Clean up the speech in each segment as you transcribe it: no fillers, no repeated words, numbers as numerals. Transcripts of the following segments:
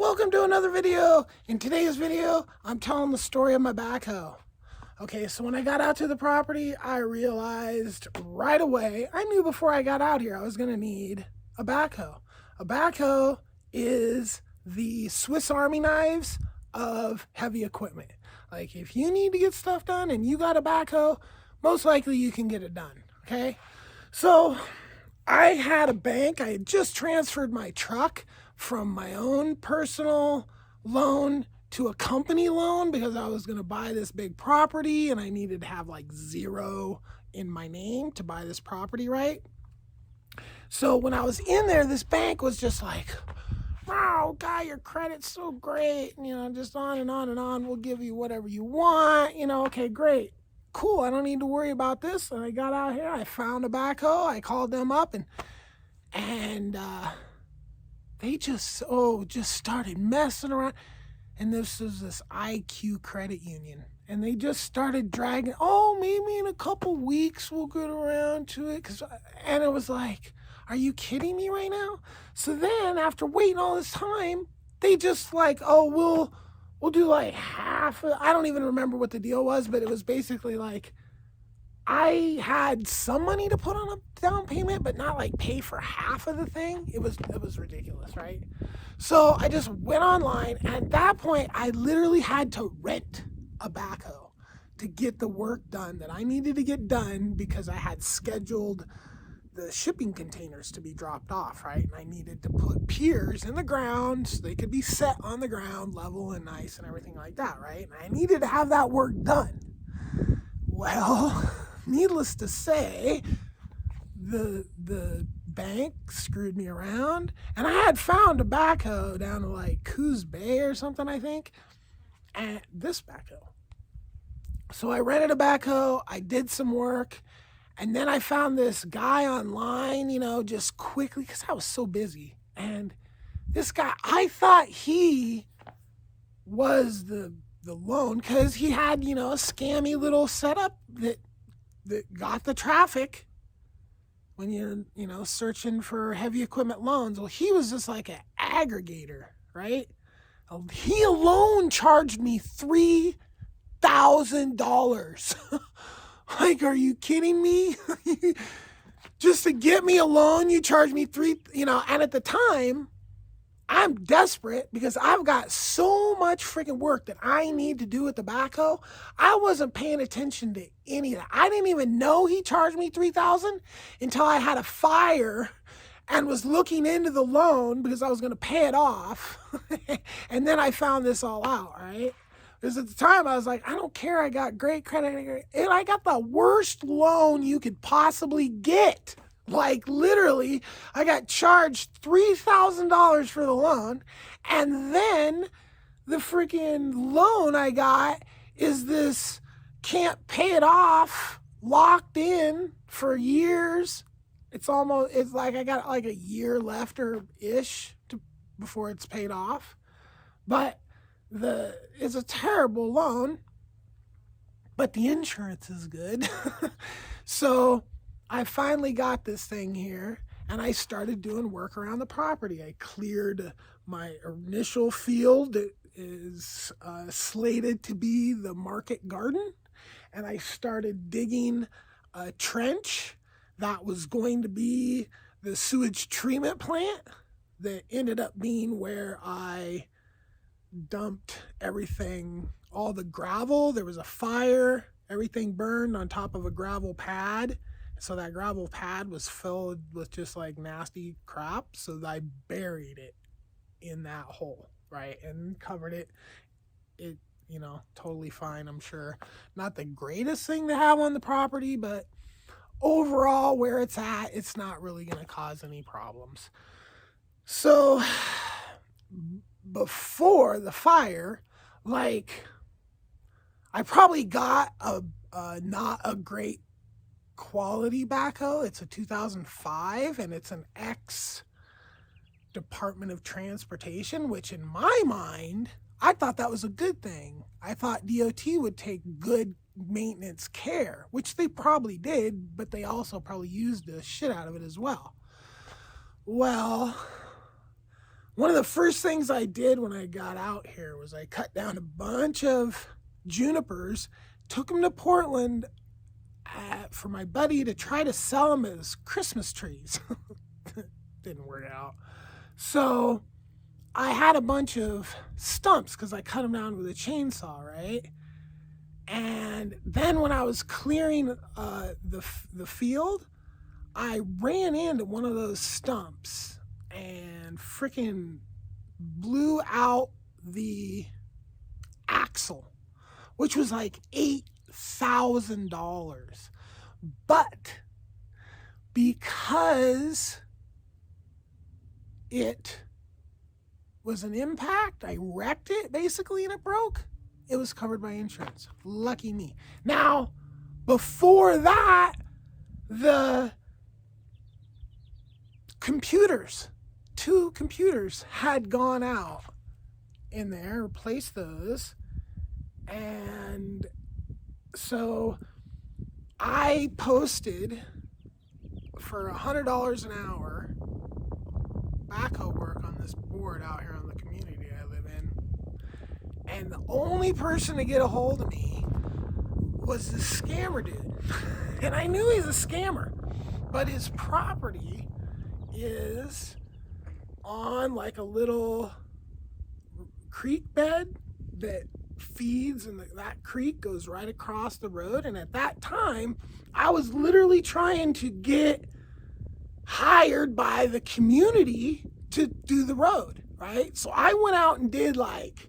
welcome to another video. In today's video, I'm telling the story of my backhoe. Okay, so when I got out to the property, I realized right away, I knew before I got out here, I was gonna need a backhoe. A backhoe is the Swiss Army knives of heavy equipment. Like if you need to get stuff done and you got a backhoe, most likely you can get it done, okay? So I had a bank, I had just transferred my truck from my own personal loan to a company loan because I was going to buy this big property and I needed to have like zero in my name to buy this property, right? So when I was in there, this bank was just like, wow, guy, your credit's so great, just on and on and on. We'll give you whatever you want, okay, great. Cool, I don't need to worry about this. And I got out here, I found a backhoe, I called them up and they just started messing around. And this was this IQ credit union. And they just started dragging, maybe in a couple weeks we'll get around to it. And it was like, are you kidding me right now? So then after waiting all this time, they just like, we'll do like half. I don't even remember what the deal was, but it was basically like, I had some money to put on a down payment, but not like pay for half of the thing. It was ridiculous, right? So I just went online, and at that point, I literally had to rent a backhoe to get the work done that I needed to get done because I had scheduled the shipping containers to be dropped off, right? And I needed to put piers in the ground so they could be set on the ground, level and nice and everything like that, right? And I needed to have that work done. Well, needless to say, the bank screwed me around, and I had found a backhoe down to like Coos Bay or something, I think, and this backhoe. So I rented a backhoe, I did some work, and then I found this guy online, just quickly, because I was so busy. And this guy, I thought he was the loan because he had, a scammy little setup that got the traffic when you're, searching for heavy equipment loans. Well, he was just like an aggregator, right? He alone charged me $3,000. Like, are you kidding me? Just to get me a loan, you charge me and at the time, I'm desperate because I've got so much freaking work that I need to do with the backhoe. I wasn't paying attention to any of that. I didn't even know he charged me $3,000 until I had a fire and was looking into the loan because I was going to pay it off. And then I found this all out, right? Because at the time I was like, I don't care. I got great credit. And I got the worst loan you could possibly get. Like literally, I got charged $3,000 for the loan, and then the freaking loan I got is this can't pay it off, locked in for years. It's like I got like a year left or ish before it's paid off. But it's a terrible loan, but the insurance is good. So I finally got this thing here, and I started doing work around the property. I cleared my initial field that is slated to be the market garden, and I started digging a trench that was going to be the sewage treatment plant that ended up being where I dumped everything, all the gravel. There was a fire, everything burned on top of a gravel pad. So that gravel pad was filled with just like nasty crap. So I buried it in that hole, right? And covered it. It, totally fine, I'm sure. Not the greatest thing to have on the property, but overall where it's at, it's not really going to cause any problems. So before the fire, like I probably got a not a great quality backhoe. It's a 2005 and it's an ex Department of Transportation, which in my mind, I thought that was a good thing. I thought DOT would take good maintenance care, which they probably did, but they also probably used the shit out of it as well. Well, one of the first things I did when I got out here was I cut down a bunch of junipers, took them to Portland for my buddy to try to sell them as Christmas trees. Didn't work out. So I had a bunch of stumps because I cut them down with a chainsaw, right? And then when I was clearing the field, I ran into one of those stumps and freaking blew out the axle, which was like $8,000. But because it was an impact, I wrecked it basically and it broke, it was covered by insurance. Lucky me. Now, before that, the computers, 2 computers had gone out in there, replaced those. And so I posted for $100 an hour backhoe work on this board out here on the community I live in. And the only person to get a hold of me was this scammer dude. And I knew he's a scammer, but his property is on like a little creek bed that feeds, and that creek goes right across the road. And at that time, I was literally trying to get hired by the community to do the road, right? So I went out and did like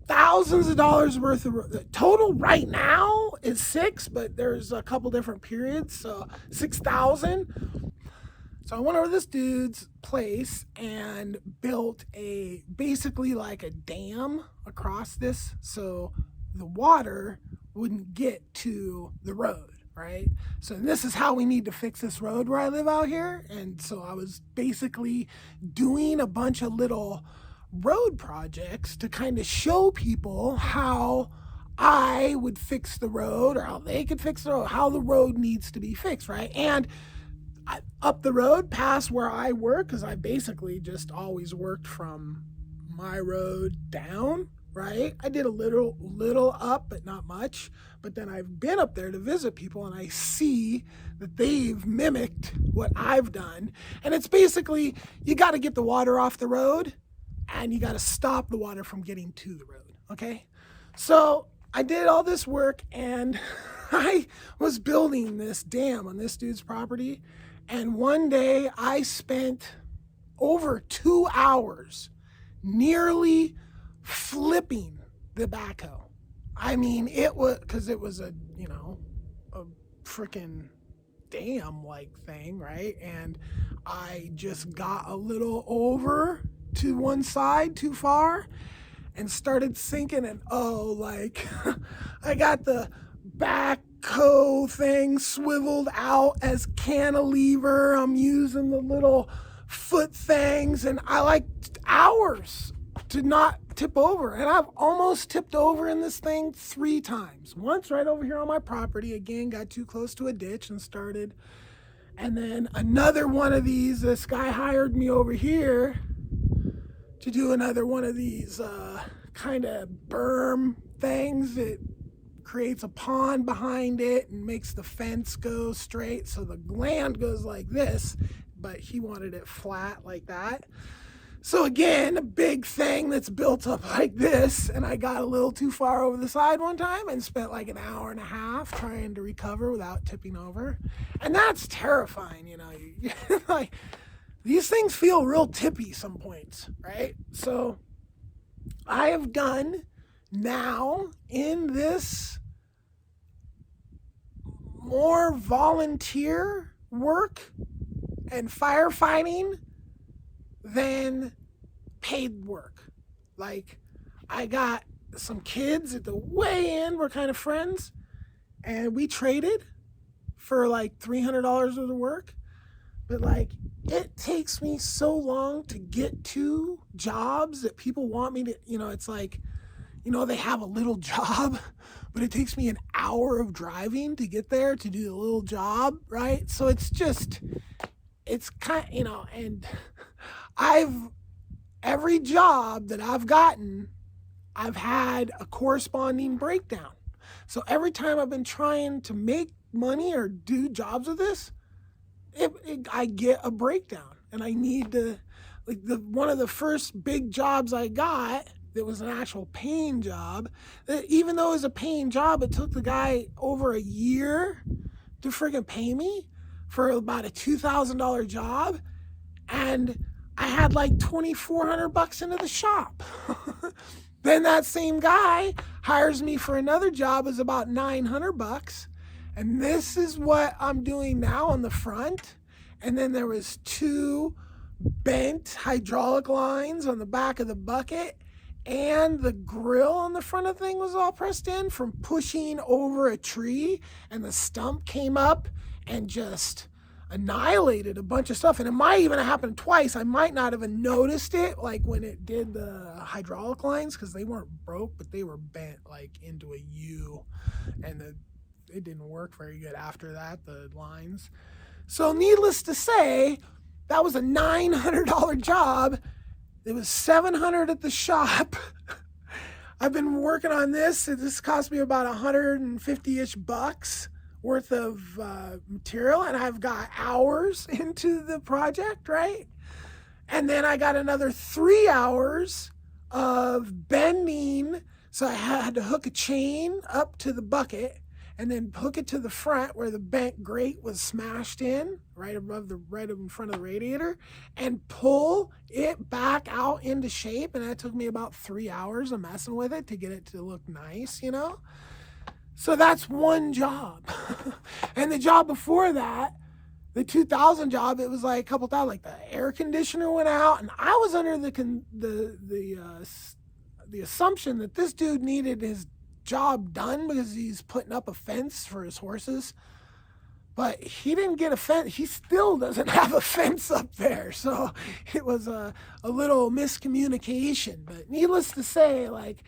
thousands of dollars worth of the total right now is 6, but there's a couple different periods, so 6,000. So I went over to this dude's place and built basically like a dam across this so the water wouldn't get to the road, right? So this is how we need to fix this road where I live out here. And so I was basically doing a bunch of little road projects to kind of show people how I would fix the road, or how they could fix the road, how the road needs to be fixed, right? And up the road past where I work, because I basically just always worked from my road down, right? I did a little up, but not much. But then I've been up there to visit people, and I see that they've mimicked what I've done. And it's basically, you got to get the water off the road, and you got to stop the water from getting to the road, okay? So I did all this work, and I was building this dam on this dude's property. And one day I spent over 2 hours nearly flipping the backhoe. I mean, it was, because it was a freaking dam-like thing, right? And I just got a little over to one side too far and started sinking, and I got the backhoe thing swiveled out as cantilever. I'm using the little foot things, and I like hours to not tip over. And I've almost tipped over in this thing 3 times. Once right over here on my property, again, got too close to a ditch and started. And then another one of these, this guy hired me over here to do another one of these kind of berm things that creates a pond behind it and makes the fence go straight, so the land goes like this, but he wanted it flat like that. So again, a big thing that's built up like this, and I got a little too far over the side one time and spent like an hour and a half trying to recover without tipping over. And that's terrifying, like, these things feel real tippy some points, right? So I have done now in this more volunteer work and firefighting than paid work. Like, I got some kids at the way end, we're kind of friends, and we traded for like $300 worth of work. But like, it takes me so long to get to jobs that people want me to, it's like, they have a little job, but it takes me an hour of driving to get there to do the little job, right? So it's kind of, and I've every job that I've gotten, I've had a corresponding breakdown. So every time I've been trying to make money or do jobs with this, I get a breakdown, and I need to, like, one of the first big jobs I got that was an actual paying job, that even though it was a paying job, it took the guy over a year to friggin' pay me for about a $2,000 job, and I had like $2,400 into the shop. Then that same guy hires me for another job, is about $900, and this is what I'm doing now on the front. And then there was 2 bent hydraulic lines on the back of the bucket, and the grill on the front of the thing was all pressed in from pushing over a tree, and the stump came up and just annihilated a bunch of stuff. And it might even have happened twice. I might not have noticed it, like when it did the hydraulic lines, because they weren't broke, but they were bent like into a U, and it didn't work very good after that, the lines. So needless to say, that was a $900 job. It was $700 at the shop. I've been working on this. This cost me about 150-ish bucks worth of material, and I've got hours into the project, right? And then I got another 3 hours of bending. So I had to hook a chain up to the bucket and then hook it to the front where the bent grate was smashed in, right in front of the radiator, and pull it back out into shape. And that took me about 3 hours of messing with it to get it to look nice, you know? So that's one job. And the job before that, the 2000 job, it was like a couple thousand, like the air conditioner went out, and I was under the assumption that this dude needed his job done because he's putting up a fence for his horses. But he didn't get a fence. He still doesn't have a fence up there. So it was a little miscommunication. But needless to say, like,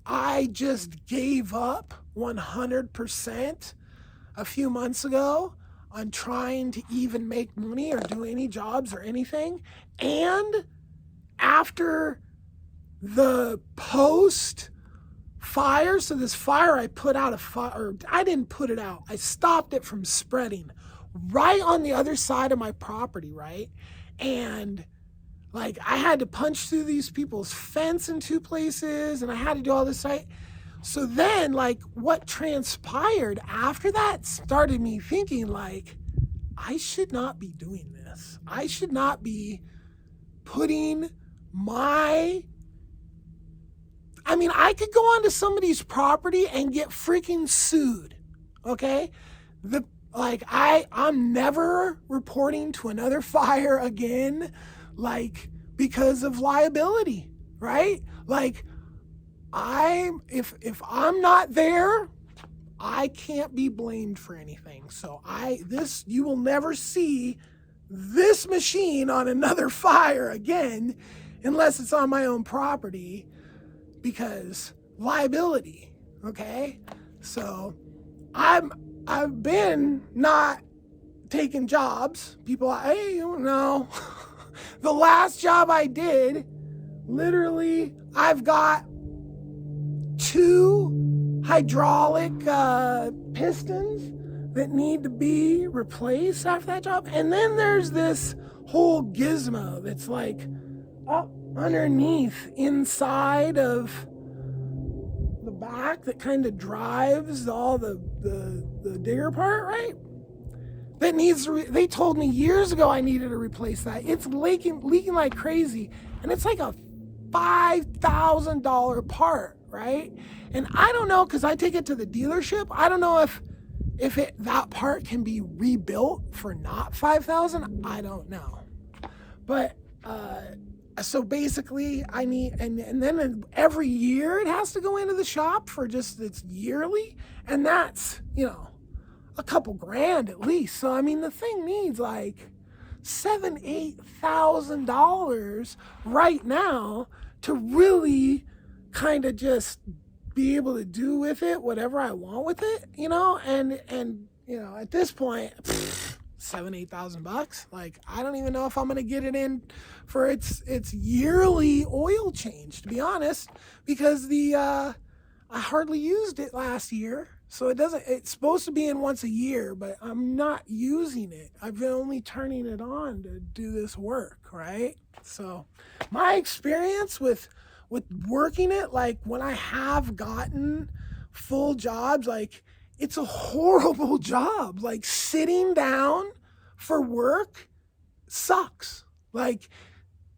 I just gave up 100% a few months ago on trying to even make money or do any jobs or anything. And after the post fire, so this fire, I put out a fire, or I didn't put it out, I stopped it from spreading right on the other side of my property, right? And like, I had to punch through these people's fence in 2 places, and I had to do all this, right? So then, like, what transpired after that started me thinking, like, I should not be doing this. I should not be putting I could go onto somebody's property and get freaking sued, okay? I'm never reporting to another fire again, like, because of liability, right? Like, if I'm not there, I can't be blamed for anything. So you will never see this machine on another fire again, unless it's on my own property, because liability, okay? So I've been not taking jobs. People, hey, you know, the last job I did, literally, I've got 2 hydraulic pistons that need to be replaced after that job. And then there's this whole gizmo that's like up underneath inside of the back that kind of drives all the digger part, right? That needs they told me years ago I needed to replace that. It's leaking like crazy, and it's like a $5,000 part, right? And I don't know, because I take it to the dealership. I don't know if that part can be rebuilt for not $5,000. I don't know, but so basically I need, and then every year it has to go into the shop for just, it's yearly, and that's, you know, a couple grand at least. So I mean, the thing needs like $7,000-8,000 right now to really kind of just be able to do with it whatever I want with it, you know. And you know, at this point, $7,000-8,000. Like, I don't even know if I'm gonna get it in for its yearly oil change, to be honest, because I hardly used it last year. So it's supposed to be in once a year, but I'm not using it. I've been only turning it on to do this work, right? So my experience with working it, like when I have gotten full jobs, like it's a horrible job. Like sitting down for work sucks. Like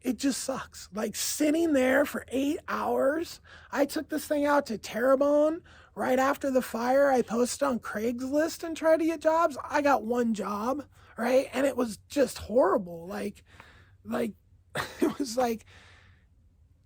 it just sucks. Like sitting there for 8 hours. I took this thing out to Terrebonne right after the fire. I posted on Craigslist and tried to get jobs. I got one job, right? And it was just horrible. Like it was like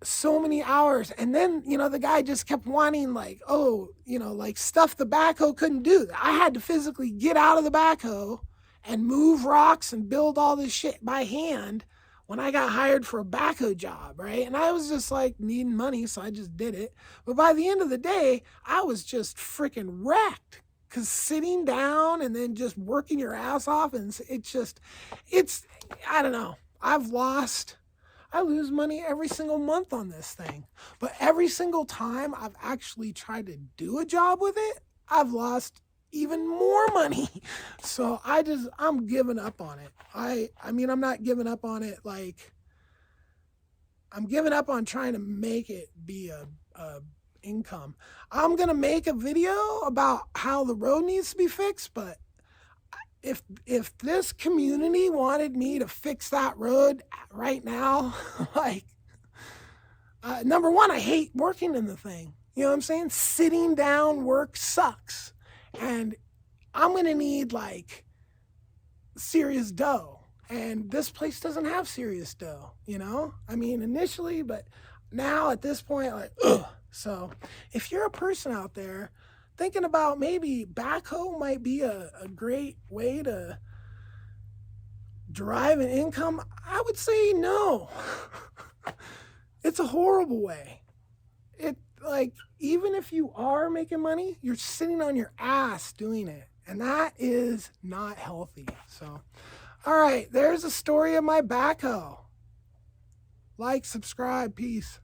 so many hours. And then, the guy just kept wanting like, oh, like stuff the backhoe couldn't do. I had to physically get out of the backhoe and move rocks and build all this shit by hand when I got hired for a backhoe job, right? And I was just like needing money, so I just did it. But by the end of the day, I was just freaking wrecked because sitting down and then just working your ass off, and I don't know. I lose money every single month on this thing. But every single time I've actually tried to do a job with it, I've lost even more money. So I'm giving up on it. I mean, I'm not giving up on it. Like, I'm giving up on trying to make it be a income. I'm going to make a video about how the road needs to be fixed, but if this community wanted me to fix that road right now, like, number one, I hate working in the thing. You know what I'm saying? Sitting down work sucks. And I'm going to need like serious dough. And this place doesn't have serious dough, I mean, initially, but now at this point, like, ugh. So if you're a person out there thinking about maybe backhoe might be a great way to derive an income, I would say no. It's a horrible way. Like, even if you are making money, you're sitting on your ass doing it. And that is not healthy. So, all right, there's a story of my backhoe. Like, subscribe, peace.